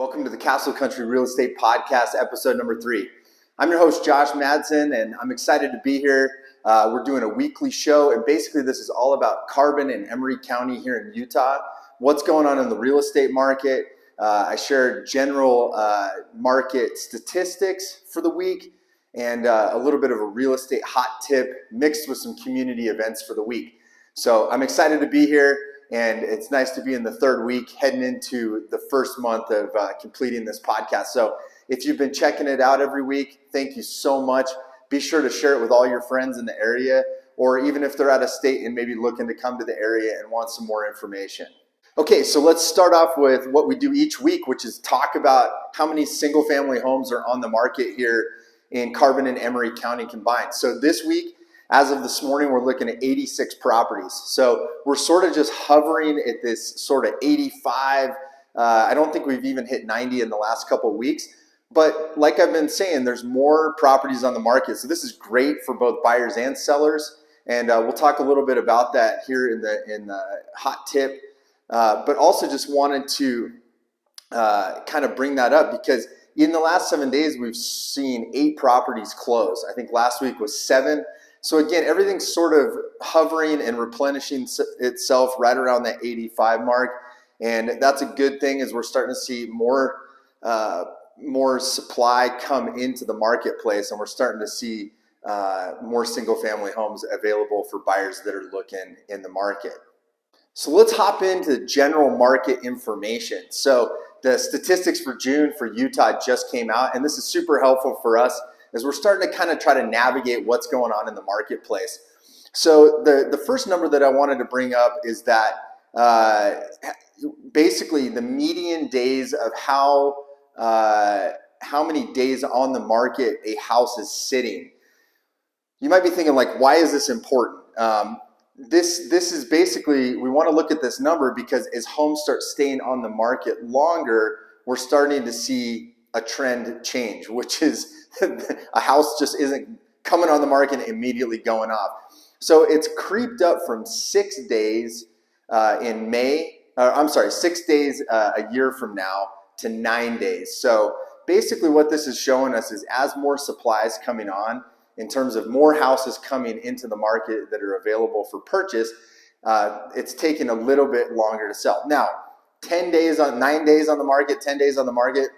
Welcome to the Castle Country Real Estate Podcast, episode number 3. I'm your host, Josh Madsen, and I'm excited to be here. We're doing a weekly show, and basically this is all about Carbon and Emery County here in Utah, what's going on in the real estate market. I share general market statistics for the week and a little bit of a real estate hot tip mixed with some community events for the week. So I'm excited to be here. And it's nice to be in the third week, heading into the first month of completing this podcast. So if you've been checking it out every week, thank you so much. Be sure to share it with all your friends in the area, or even if they're out of state and maybe looking to come to the area and want some more information. Okay, so let's start off with what we do each week, which is talk about how many single-family homes are on the market here in Carbon and Emery County combined. So this week, as of this morning, we're looking at 86 properties. So we're sort of just hovering at this sort of 85. I don't think we've even hit 90 in the last couple of weeks. But like I've been saying, there's more properties on the market. So this is great for both buyers and sellers. And we'll talk a little bit about that here in the hot tip. But also just wanted to kind of bring that up because in the last 7 days, we've seen 8 properties close. I think last week was 7. So again, everything's sort of hovering and replenishing itself right around that 85 mark. And that's a good thing as we're starting to see more supply come into the marketplace, and we're starting to see more single family homes available for buyers that are looking in the market. So let's hop into general market information. So the statistics for June for Utah just came out, and this is super helpful for us as we're starting to kind of try to navigate what's going on in the marketplace. So the first number that I wanted to bring up is that basically the median days of how many days on the market a house is sitting. You might be thinking, like, why is this important? This is basically, we want to look at this number because as homes start staying on the market longer, we're starting to see a trend change, which is a house just isn't coming on the market and immediately going off. So it's creeped up from 6 days in May, 6 days a year from now to 9 days. So basically what this is showing us is as more supply is coming on, in terms of more houses coming into the market that are available for purchase, it's taking a little bit longer to sell. Now, 9 days on the market, 10 days on the market,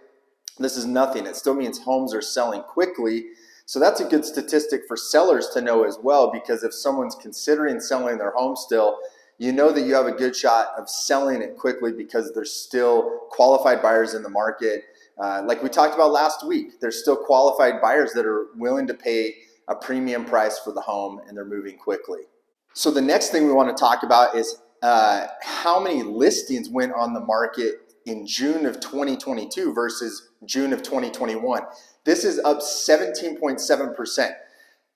this is nothing. It still means homes are selling quickly. So that's a good statistic for sellers to know as well, because if someone's considering selling their home still, you know that you have a good shot of selling it quickly because there's still qualified buyers in the market. Like we talked about last week, there's still qualified buyers that are willing to pay a premium price for the home, and they're moving quickly. So the next thing we want to talk about is how many listings went on the market in June of 2022 versus June of 2021. This is up 17.7%.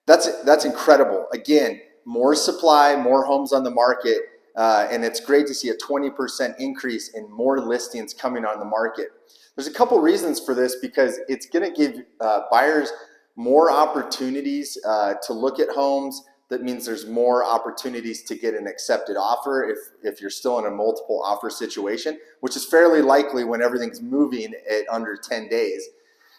That's incredible. Again, more supply, more homes on the market, and it's great to see a 20% increase in more listings coming on the market. There's a couple reasons for this because it's going to give buyers more opportunities to look at homes. That means there's more opportunities to get an accepted offer if you're still in a multiple offer situation, which is fairly likely when everything's moving at under 10 days.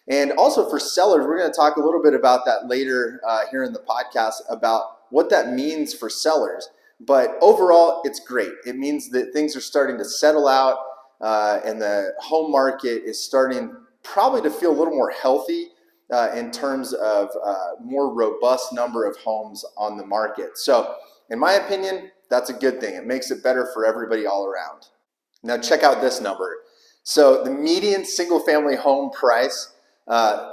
And also for sellers, we're going to talk a little bit about that later here in the podcast about what that means for sellers. But overall, it's great. It means that things are starting to settle out and the home market is starting probably to feel a little more healthy in terms of more robust number of homes on the market. So in my opinion, that's a good thing. It makes it better for everybody all around. Now check out this number. So the median single family home price,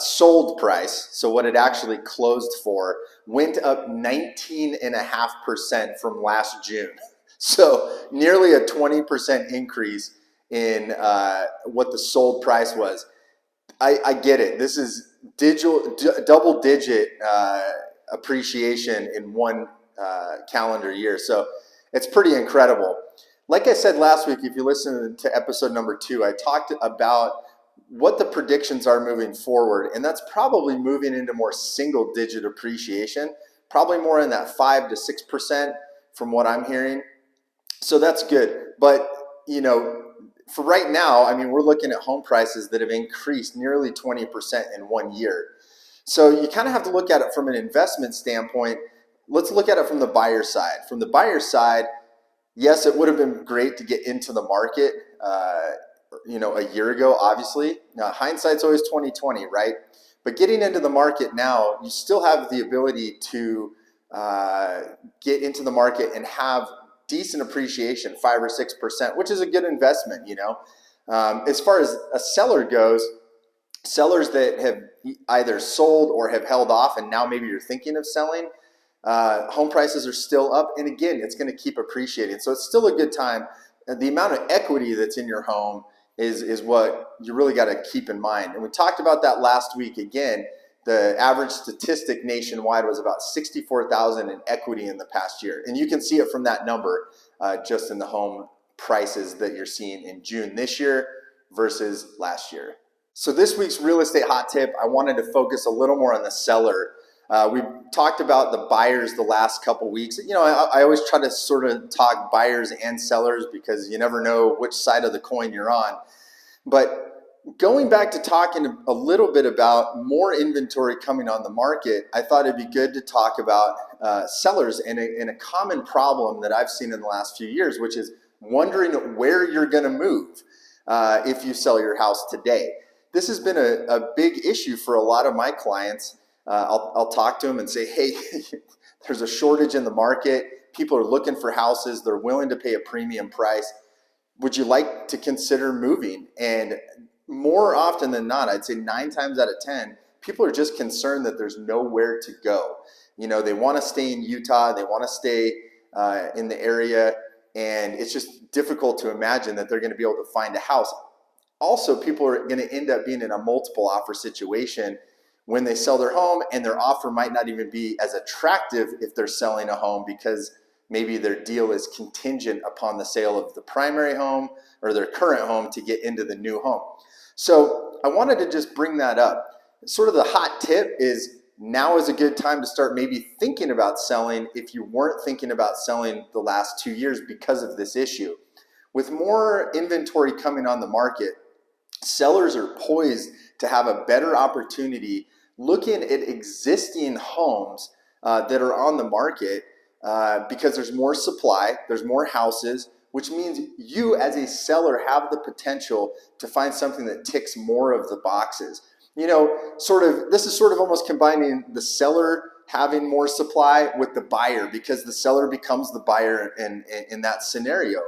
sold price, so what it actually closed for, went up 19.5% from last June. So nearly a 20% increase in what the sold price was. I get it. This is double digit appreciation in one calendar year. So it's pretty incredible. Like I said last week, if you listen to episode number 2, I talked about what the predictions are moving forward. And that's probably moving into more single digit appreciation, probably more in that 5 to 6% from what I'm hearing. So that's good. But, you know, for right now, I mean, we're looking at home prices that have increased nearly 20% in 1 year. So you kind of have to look at it from an investment standpoint. Let's look at it from the buyer side. From the buyer side, yes, it would have been great to get into the market, a year ago, obviously. Now, hindsight's always 2020, right? But getting into the market now, you still have the ability to get into the market and have decent appreciation, 5 or 6%, which is a good investment. As far as a seller goes, sellers that have either sold or have held off, and now maybe you're thinking of selling, home prices are still up, and again, it's going to keep appreciating. So it's still a good time. The amount of equity that's in your home is what you really got to keep in mind. And we talked about that last week. Again, the average statistic nationwide was about 64,000 in equity in the past year. And you can see it from that number just in the home prices that you're seeing in June this year versus last year. So this week's real estate hot tip, I wanted to focus a little more on the seller. We talked about the buyers the last couple weeks. I always try to sort of talk buyers and sellers because you never know which side of the coin you're on. But going back to talking a little bit about more inventory coming on the market, I thought it'd be good to talk about sellers and a common problem that I've seen in the last few years, which is wondering where you're going to move if you sell your house today. This has been a big issue for a lot of my clients. I'll talk to them and say, hey, there's a shortage in the market. People are looking for houses. They're willing to pay a premium price. Would you like to consider moving? And more often than not, I'd say 9 times out of 10, people are just concerned that there's nowhere to go. They want to stay in Utah. They want to stay in the area. And it's just difficult to imagine that they're going to be able to find a house. Also, people are going to end up being in a multiple offer situation when they sell their home, and their offer might not even be as attractive if they're selling a home because maybe their deal is contingent upon the sale of the primary home or their current home to get into the new home. So I wanted to just bring that up. Sort of the hot tip is now is a good time to start maybe thinking about selling if you weren't thinking about selling the last 2 years because of this issue. With more inventory coming on the market, sellers are poised to have a better opportunity looking at existing homes that are on the market because there's more supply, there's more houses, which means you as a seller have the potential to find something that ticks more of the boxes. This is sort of almost combining the seller having more supply with the buyer because the seller becomes the buyer in that scenario.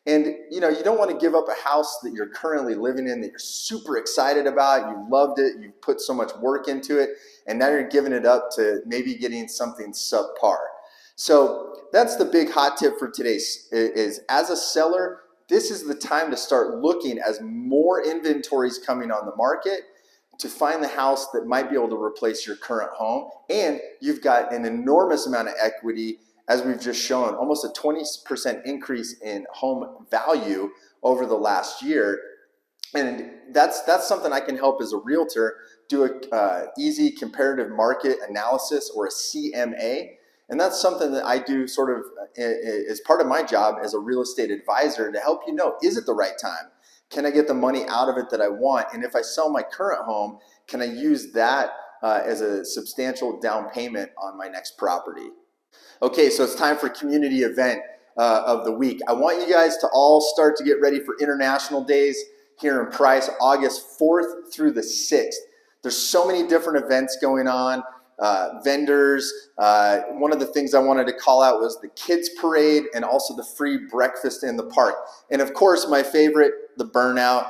And you don't want to give up a house that you're currently living in that you're super excited about, you loved it, you put so much work into it, and now you're giving it up to maybe getting something subpar. So that's the big hot tip for today is as a seller, this is the time to start looking as more inventory is coming on the market to find the house that might be able to replace your current home. And you've got an enormous amount of equity, as we've just shown, almost a 20% increase in home value over the last year. And that's something I can help as a realtor do a easy comparative market analysis, or a CMA. And that's something that I do sort of as part of my job as a real estate advisor to help is it the right time? Can I get the money out of it that I want? And if I sell my current home, can I use that as a substantial down payment on my next property? Okay, so it's time for community event of the week. I want you guys to all start to get ready for International Days here in Price, August 4th through the 6th. There's so many different events going on, vendors. One of the things I wanted to call out was the kids parade and also the free breakfast in the park. And of course, my favorite, the burnout,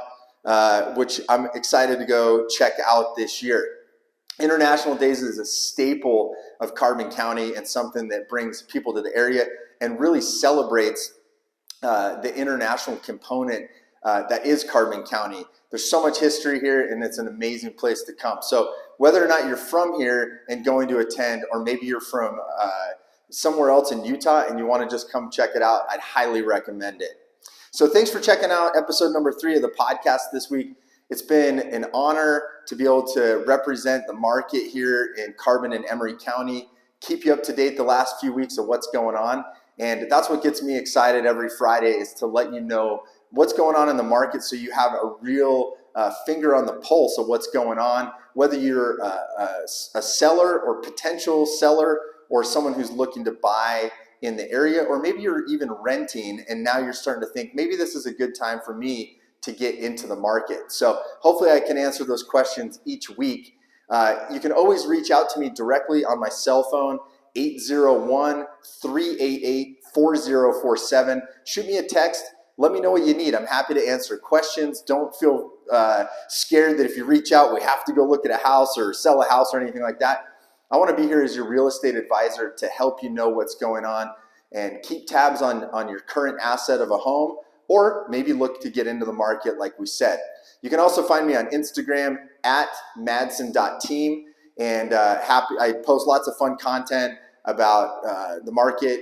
which I'm excited to go check out this year. International Days is a staple of Carbon County and something that brings people to the area and really celebrates the international component that is Carbon County. There's so much history here, and it's an amazing place to come. So whether or not you're from here and going to attend, or maybe you're from somewhere else in Utah and you want to just come check it out, I'd highly recommend it. So thanks for checking out episode number 3 of the podcast this week. It's been an honor to be able to represent the market here in Carbon and Emery County, keep you up to date the last few weeks of what's going on. And that's what gets me excited every Friday, is to let you know what's going on in the market so you have a real finger on the pulse of what's going on, whether you're a seller or potential seller or someone who's looking to buy in the area, or maybe you're even renting and now you're starting to think maybe this is a good time for me to get into the market. So hopefully I can answer those questions each week. You can always reach out to me directly on my cell phone, 801-388-4047. Shoot me a text. Let me know what you need. I'm happy to answer questions. Don't feel scared that if you reach out, we have to go look at a house or sell a house or anything like that. I want to be here as your real estate advisor to help you know what's going on and keep tabs on your current asset of a home, or maybe look to get into the market like we said. You can also find me on Instagram at madsen.team, and I post lots of fun content about the market,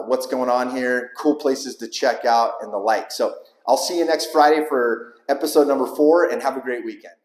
what's going on here, cool places to check out, and the like. So I'll see you next Friday for episode number 4, and have a great weekend.